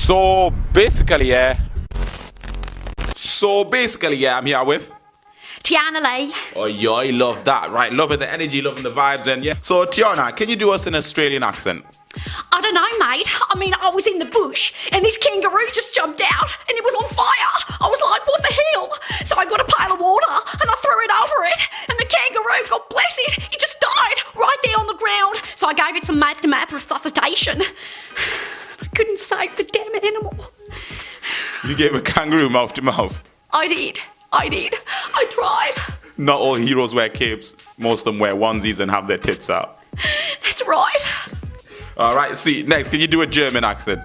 So basically, yeah, I'm here with Tiana Leigh. Oh yeah, I love that. Right, loving the energy, loving the vibes, and yeah. So Tiana, can you do us an Australian accent? I don't know, mate. I mean, I was in the bush and this kangaroo just jumped out and it was on fire. I was like, what the hell? So I got a pail of water and I threw it over it and the kangaroo, God bless it, it just died right there on the ground. So I gave it some mouth-to-mouth resuscitation. I couldn't save the damn animal. You gave a kangaroo mouth to mouth? I did. I tried. Not all heroes wear capes. Most of them wear onesies and have their tits out. That's right. Alright, see, next, can you do a German accent?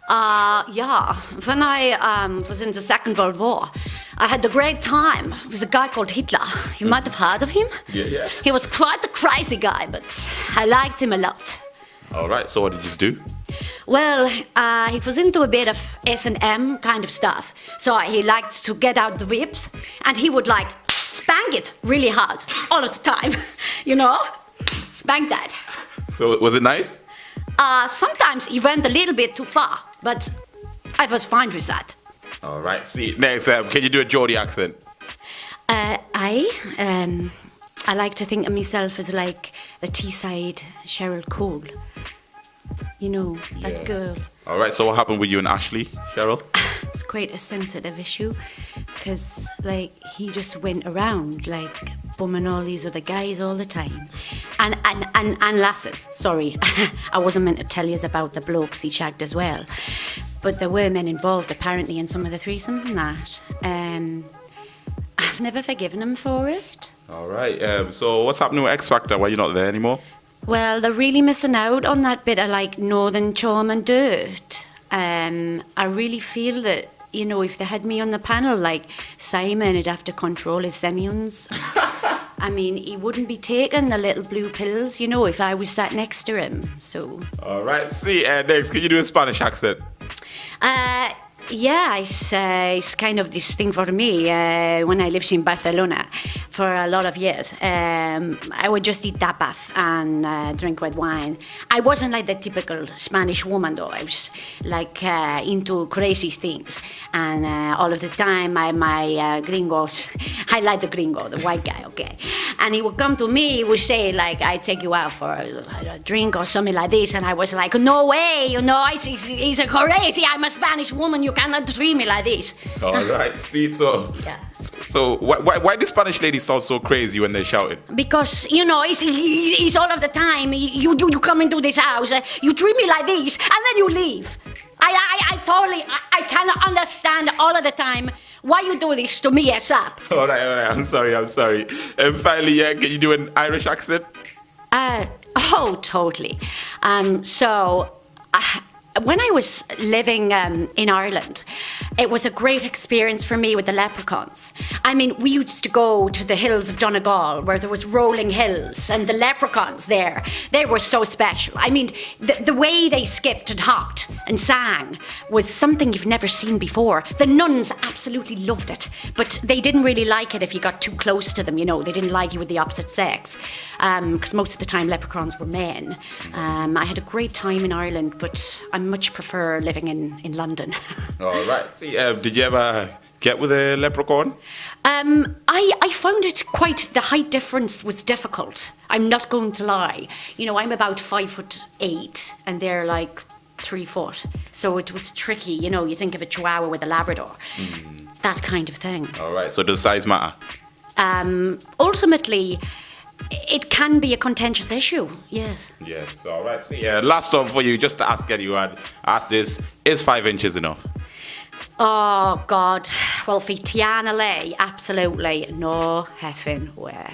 Yeah. When I was in the Second World War, I had a great time with a guy called Hitler. You might have heard of him. Yeah. He was quite a crazy guy, but I liked him a lot. Alright, so what did you do? Well, he was into a bit of S&M kind of stuff. So he liked to get out the ribs, and he would like spank it really hard all of the time. You know? Spank that. So was it nice? Sometimes he went a little bit too far, but I was fine with that. Alright, see, next, can you do a Geordie accent? I like to think of myself as like a Teesside Cheryl Cole. You know, that girl. Alright, so what happened with you and Ashley, Cheryl? It's quite a sensitive issue, because, like, he just went around, like, bumming all these other guys all the time. And lasses, sorry. I wasn't meant to tell you about the blokes he shagged as well. But there were men involved, apparently, in some of the threesomes and that. I've never forgiven him for it. Alright, so what's happening with X Factor? Why are you not there anymore? Well, they're really missing out on that bit of, like, northern charm and dirt. I really feel that, you know, if they had me on the panel, like, Simon would have to control his semions. I mean, he wouldn't be taking the little blue pills, you know, if I was sat next to him, so... Alright, see, next, can you do a Spanish accent? Yeah, it's kind of this thing for me. When I lived in Barcelona for a lot of years, I would just eat tapas and drink red wine. I wasn't like the typical Spanish woman, though. I was like into crazy things. And all of the time, my gringos, I like the gringo, the white guy, okay? And he would come to me, he would say, like, I take you out for a drink or something like this. And I was like, no way, you know, he's a crazy, I'm a Spanish woman, you cannot treat me like this. All right, see, so... Yeah. So why do Spanish ladies sound so crazy when they're shouting? Because, you know, it's all of the time. You come into this house, you treat me like this, and then you leave. I cannot understand all of the time why you do this to me, ASAP. All right, I'm sorry. And finally, can you do an Irish accent? Oh, totally. When I was living in Ireland, it was a great experience for me with the leprechauns. I mean, we used to go to the hills of Donegal where there was rolling hills, and the leprechauns there, they were so special. I mean, the way they skipped and hopped and sang was something you've never seen before. The nuns absolutely loved it, but they didn't really like it if you got too close to them, you know. They didn't like you with the opposite sex, because most of the time leprechauns were men. I had a great time in Ireland, but I much prefer living in London. All right. See, did you ever get with a leprechaun? I found it the height difference was difficult. I'm not going to lie. You know, I'm about 5'8" and they're like 3 foot. So it was tricky, you know, you think of a Chihuahua with a Labrador. That kind of thing. All right. So does size matter? Ultimately, it can be a contentious issue, yes. Yes, all right. So, last one for you, just to ask anyone, ask this, is 5 inches enough? Oh, God. Well, for Tiana Leigh, absolutely no effing way.